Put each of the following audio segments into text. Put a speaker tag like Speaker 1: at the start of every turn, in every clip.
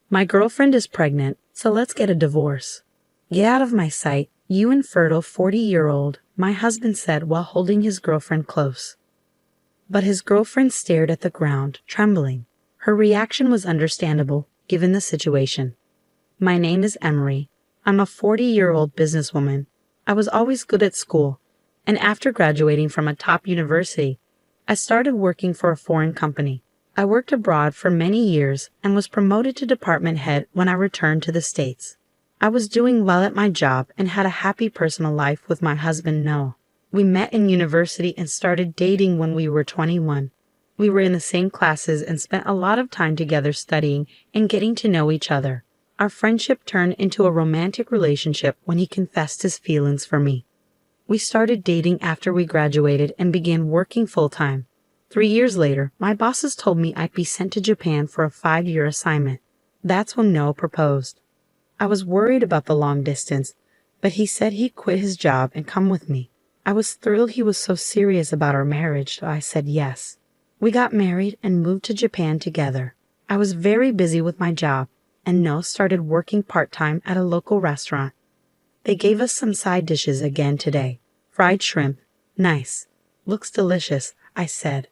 Speaker 1: My girlfriend is pregnant, so let's get a divorce. Get out of my sight, you infertile 40-year-old, my husband said while holding his girlfriend close. But his girlfriend stared at the ground, trembling. Her reaction was understandable, given the situation. My name is Emery. I'm a 40-year-old businesswoman. I was always good at school, and after graduating from a top university, I started working for a foreign company. I worked abroad for many years and was promoted to department head when I returned to the States. I was doing well at my job and had a happy personal life with my husband Noah. We met in university and started dating when we were 21. We were in the same classes and spent a lot of time together studying and getting to know each other. Our friendship turned into a romantic relationship when he confessed his feelings for me. We started dating after we graduated and began working full-time. 3 years later, my bosses told me I'd be sent to Japan for a 5-year assignment. That's when Noah proposed. I was worried about the long distance, but he said he'd quit his job and come with me. I was thrilled he was so serious about our marriage, so I said yes. We got married and moved to Japan together. I was very busy with my job, and Noah started working part-time at a local restaurant. They gave us some side dishes again today. Fried shrimp. Nice. Looks delicious, I said.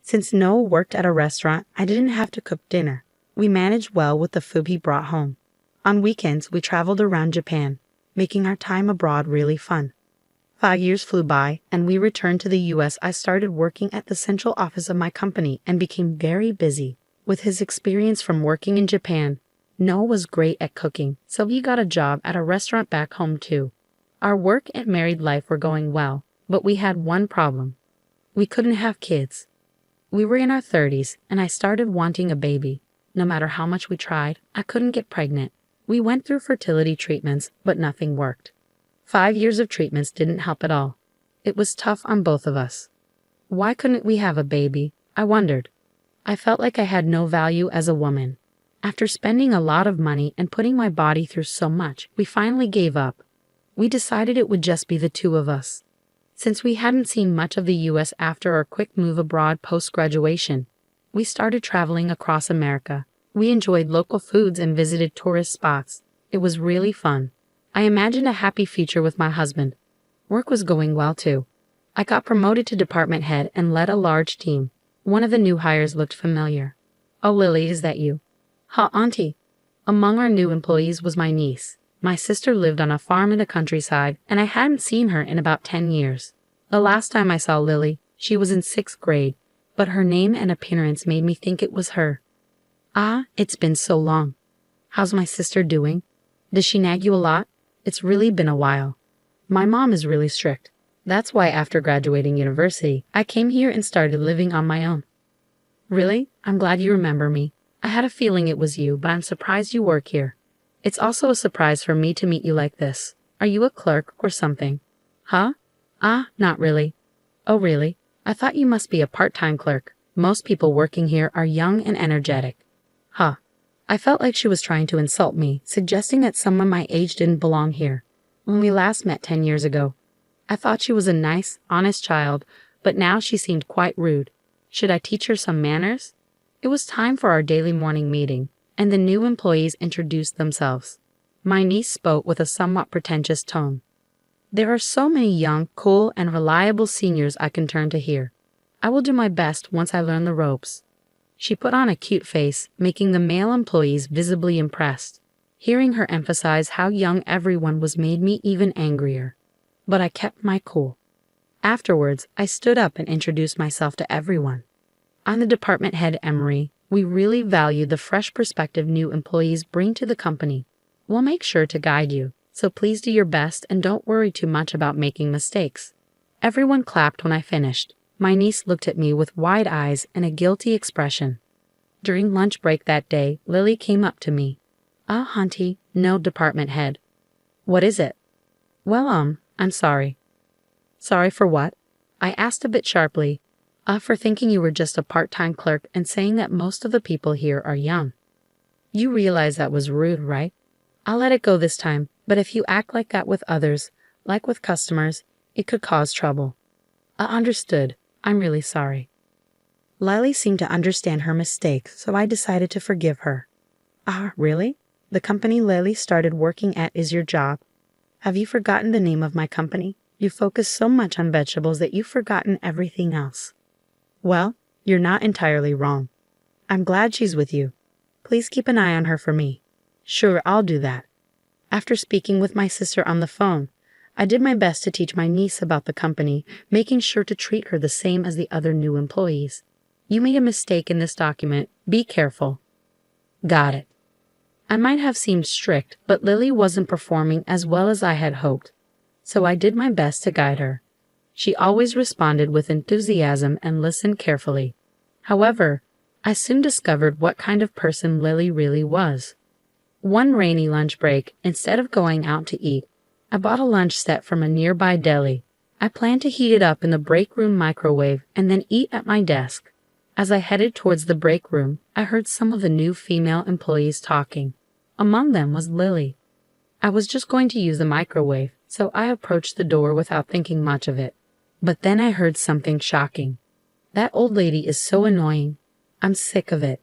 Speaker 1: Since Noah worked at a restaurant, I didn't have to cook dinner. We managed well with the food he brought home. On weekends, we traveled around Japan, making our time abroad really fun. 5 years flew by, and we returned to the U.S. I started working at the central office of my company and became very busy. With his experience from working in Japan, Noah was great at cooking, so he got a job at a restaurant back home too. Our work and married life were going well, but we had one problem. We couldn't have kids. We were in our 30s, and I started wanting a baby. No matter how much we tried, I couldn't get pregnant. We went through fertility treatments, but nothing worked. 5 years of treatments didn't help at all. It was tough on both of us. Why couldn't we have a baby? I wondered. I felt like I had no value as a woman. After spending a lot of money and putting my body through so much, we finally gave up. We decided it would just be the two of us. Since we hadn't seen much of the U.S. after our quick move abroad post-graduation, we started traveling across America. We enjoyed local foods and visited tourist spots. It was really fun. I imagined a happy future with my husband. Work was going well too. I got promoted to department head and led a large team. One of the new hires looked familiar. Oh, Lily, is that you? Huh, Auntie. Among our new employees was my niece. My sister lived on a farm in the countryside, and I hadn't seen her in about 10 years. The last time I saw Lily, she was in 6th grade, but her name and appearance made me think it was her. Ah, it's been so long. How's my sister doing? Does she nag you a lot? It's really been a while. My mom is really strict. That's why after graduating university, I came here and started living on my own. Really? I'm glad you remember me. I had a feeling it was you, but I'm surprised you work here. It's also a surprise for me to meet you like this. Are you a clerk or something? Huh? Ah, not really. Oh, really? I thought you must be a part-time clerk. Most people working here are young and energetic. Huh. I felt like she was trying to insult me, suggesting that someone my age didn't belong here. When we last met 10 years ago, I thought she was a nice, honest child, but now she seemed quite rude. Should I teach her some manners? It was time for our daily morning meeting, and the new employees introduced themselves. My niece spoke with a somewhat pretentious tone. There are so many young, cool, and reliable seniors I can turn to here. I will do my best once I learn the ropes. She put on a cute face, making the male employees visibly impressed. Hearing her emphasize how young everyone was made me even angrier. But I kept my cool. Afterwards, I stood up and introduced myself to everyone. I'm the department head, Emery. We really value the fresh perspective new employees bring to the company. We'll make sure to guide you, so please do your best and don't worry too much about making mistakes. Everyone clapped when I finished. My niece looked at me with wide eyes and a guilty expression. During lunch break that day, Lily came up to me. Auntie, no, department head. What is it? Well, I'm sorry. Sorry for what? I asked a bit sharply. For thinking you were just a part-time clerk and saying that most of the people here are young. You realize that was rude, right? I'll let it go this time, but if you act like that with others, like with customers, it could cause trouble. Understood. I'm really sorry. Lily seemed to understand her mistake, so I decided to forgive her. Ah, really? The company Lily started working at is your job. Have you forgotten the name of my company? You focus so much on vegetables that you've forgotten everything else. Well, you're not entirely wrong. I'm glad she's with you. Please keep an eye on her for me. Sure, I'll do that. After speaking with my sister on the phone, I did my best to teach my niece about the company, making sure to treat her the same as the other new employees. You made a mistake in this document. Be careful. Got it. I might have seemed strict, but Lily wasn't performing as well as I had hoped, so I did my best to guide her. She always responded with enthusiasm and listened carefully. However, I soon discovered what kind of person Lily really was. One rainy lunch break, instead of going out to eat, I bought a lunch set from a nearby deli. I planned to heat it up in the break room microwave and then eat at my desk. As I headed towards the break room, I heard some of the new female employees talking. Among them was Lily. I was just going to use the microwave, so I approached the door without thinking much of it. But then I heard something shocking. That old lady is so annoying. I'm sick of it.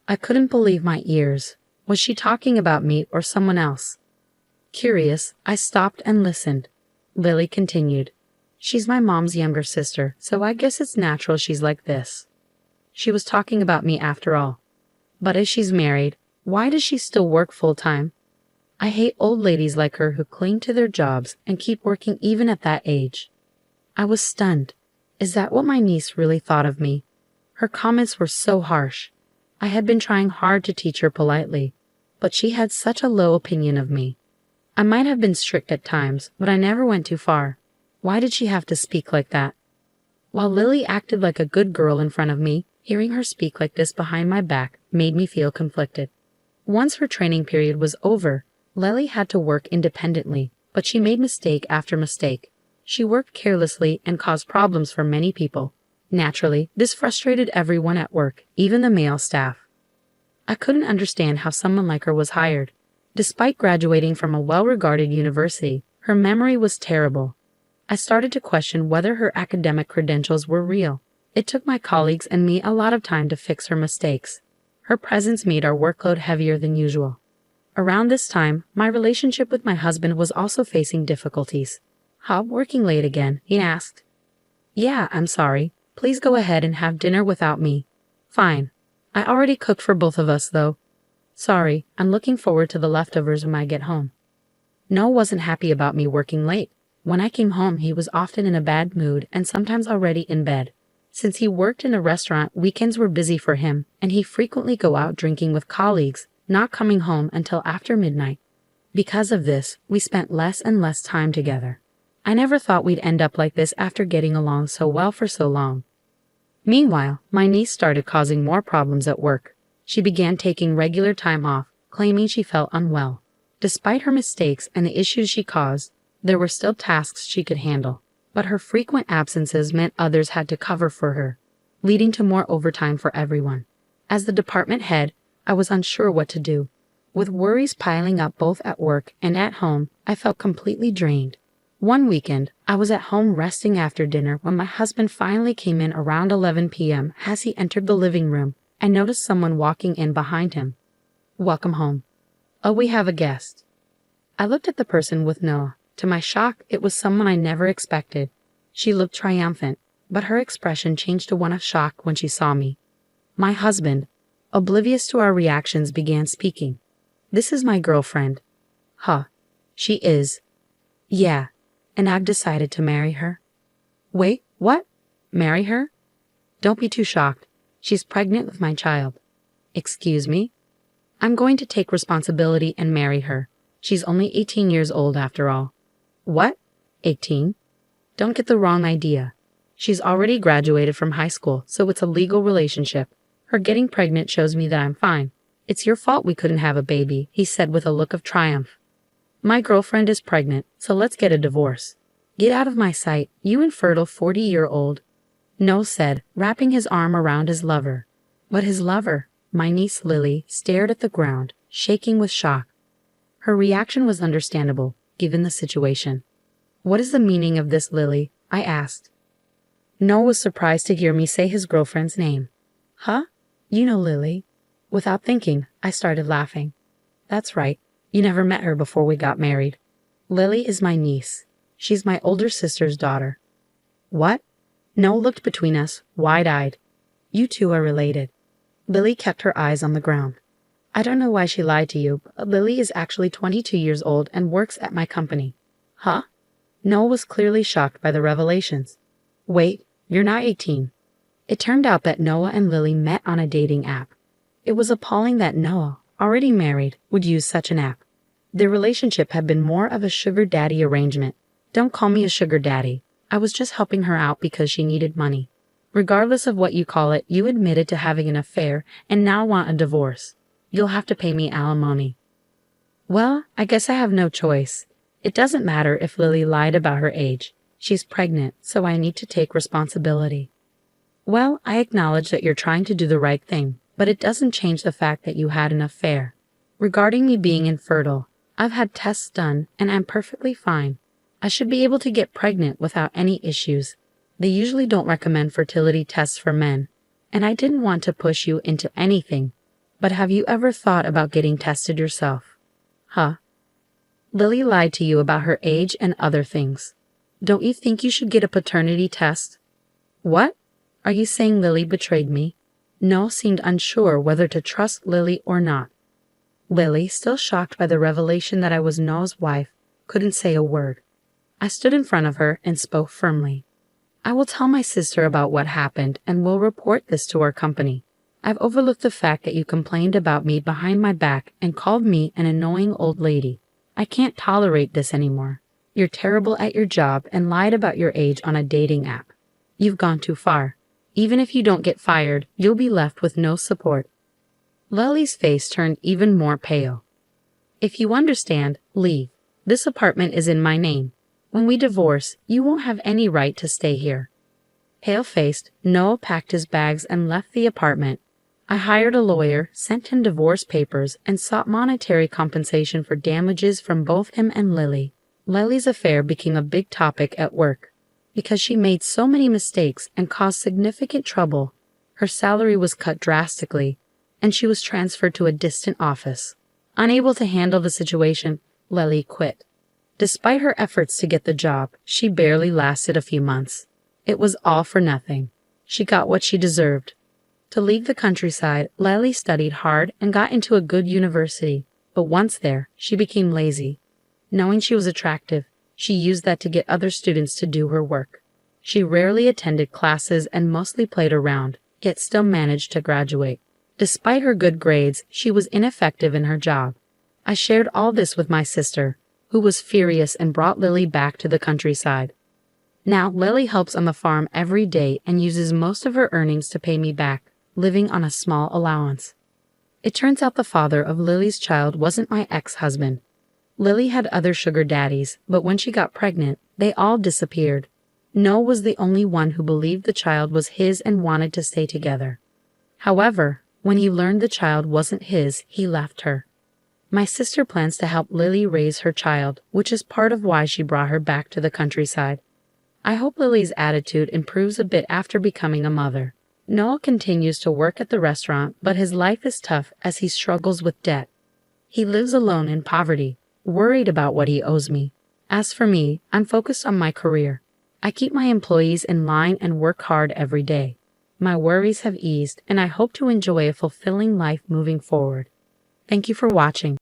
Speaker 1: I couldn't believe my ears. Was she talking about me or someone else? Curious, I stopped and listened. Lily continued. She's my mom's younger sister, so I guess it's natural she's like this. She was talking about me after all. But if she's married, why does she still work full-time? I hate old ladies like her who cling to their jobs and keep working even at that age. I was stunned. Is that what my niece really thought of me? Her comments were so harsh. I had been trying hard to teach her politely, but she had such a low opinion of me. I might have been strict at times, but I never went too far. Why did she have to speak like that? While Lily acted like a good girl in front of me, hearing her speak like this behind my back made me feel conflicted. Once her training period was over, Lily had to work independently, but she made mistake after mistake. She worked carelessly and caused problems for many people. Naturally, this frustrated everyone at work, even the male staff. I couldn't understand how someone like her was hired. Despite graduating from a well-regarded university, her memory was terrible. I started to question whether her academic credentials were real. It took my colleagues and me a lot of time to fix her mistakes. Her presence made our workload heavier than usual. Around this time, my relationship with my husband was also facing difficulties. "Huh, working late again?" he asked. "Yeah, I'm sorry. Please go ahead and have dinner without me." "Fine. I already cooked for both of us, though." "Sorry, I'm looking forward to the leftovers when I get home." Noah wasn't happy about me working late. When I came home, he was often in a bad mood and sometimes already in bed. Since he worked in a restaurant, weekends were busy for him, and he frequently go out drinking with colleagues, not coming home until after midnight. Because of this, we spent less and less time together. I never thought we'd end up like this after getting along so well for so long. Meanwhile, my niece started causing more problems at work. She began taking regular time off, claiming she felt unwell. Despite her mistakes and the issues she caused, there were still tasks she could handle. But her frequent absences meant others had to cover for her, leading to more overtime for everyone. As the department head, I was unsure what to do. With worries piling up both at work and at home, I felt completely drained. One weekend, I was at home resting after dinner when my husband finally came in around 11 p.m. As he entered the living room, I noticed someone walking in behind him. "Welcome home." "Oh, we have a guest." I looked at the person with Noah. To my shock, it was someone I never expected. She looked triumphant, but her expression changed to one of shock when she saw me. My husband, oblivious to our reactions, began speaking. "This is my girlfriend." "Huh. She is." "Yeah. And I've decided to marry her." "Wait, what? Marry her?" "Don't be too shocked. She's pregnant with my child." "Excuse me?" "I'm going to take responsibility and marry her. She's only 18 years old after all." "What? 18? Don't get the wrong idea. She's already graduated from high school, so it's a legal relationship. Her getting pregnant shows me that I'm fine. It's your fault we couldn't have a baby," he said with a look of triumph. "My girlfriend is pregnant, so let's get a divorce." "Get out of my sight, you infertile 40-year-old. Noah said, wrapping his arm around his lover. But his lover, my niece Lily, stared at the ground, shaking with shock. Her reaction was understandable, given the situation. "What is the meaning of this, Lily?" I asked. Noah was surprised to hear me say his girlfriend's name. "Huh? You know Lily. Without thinking, I started laughing. That's right. You never met her before we got married. Lily is my niece. She's my older sister's daughter. What? Noah looked between us, wide-eyed. You two are related. Lily kept her eyes on the ground. I don't know why she lied to you, but Lily is actually 22 years old and works at my company. Huh? Noah was clearly shocked by the revelations. Wait, you're not 18. It turned out that Noah and Lily met on a dating app. It was appalling that Noah, already married, would use such an app. Their relationship had been more of a sugar daddy arrangement. Don't call me a sugar daddy. I was just helping her out because she needed money. Regardless of what you call it, you admitted to having an affair and now want a divorce. You'll have to pay me alimony. Well, I guess I have no choice. It doesn't matter if Lily lied about her age. She's pregnant, so I need to take responsibility. Well, I acknowledge that you're trying to do the right thing, but it doesn't change the fact that you had an affair. Regarding me being infertile, I've had tests done and I'm perfectly fine. I should be able to get pregnant without any issues. They usually don't recommend fertility tests for men, and I didn't want to push you into anything. But have you ever thought about getting tested yourself? Huh? Lily lied to you about her age and other things. Don't you think you should get a paternity test? What? Are you saying Lily betrayed me? Noah seemed unsure whether to trust Lily or not. Lily, still shocked by the revelation that I was Noah's wife, couldn't say a word. I stood in front of her and spoke firmly. I will tell my sister about what happened and will report this to our company. I've overlooked the fact that you complained about me behind my back and called me an annoying old lady. I can't tolerate this anymore. You're terrible at your job and lied about your age on a dating app. You've gone too far. Even if you don't get fired, you'll be left with no support. Lily's face turned even more pale. If you understand, leave. This apartment is in my name. When we divorce, you won't have any right to stay here. Pale-faced, Noah packed his bags and left the apartment. I hired a lawyer, sent him divorce papers, and sought monetary compensation for damages from both him and Lily. Lily's affair became a big topic at work. Because she made so many mistakes and caused significant trouble, her salary was cut drastically, and she was transferred to a distant office. Unable to handle the situation, Lily quit. Despite her efforts to get the job, she barely lasted a few months. It was all for nothing. She got what she deserved. To leave the countryside, Lily studied hard and got into a good university, but once there, she became lazy. Knowing she was attractive, she used that to get other students to do her work. She rarely attended classes and mostly played around, yet still managed to graduate. Despite her good grades, she was ineffective in her job. I shared all this with my sister, who was furious and brought Lily back to the countryside. Now Lily helps on the farm every day and uses most of her earnings to pay me back, living on a small allowance. It turns out the father of Lily's child wasn't my ex-husband. Lily had other sugar daddies, but when she got pregnant, they all disappeared. Noah was the only one who believed the child was his and wanted to stay together. However, when he learned the child wasn't his, he left her. My sister plans to help Lily raise her child, which is part of why she brought her back to the countryside. I hope Lily's attitude improves a bit after becoming a mother. Noah continues to work at the restaurant, but his life is tough as he struggles with debt. He lives alone in poverty, worried about what he owes me. As for me, I'm focused on my career. I keep my employees in line and work hard every day. My worries have eased, and I hope to enjoy a fulfilling life moving forward. Thank you for watching.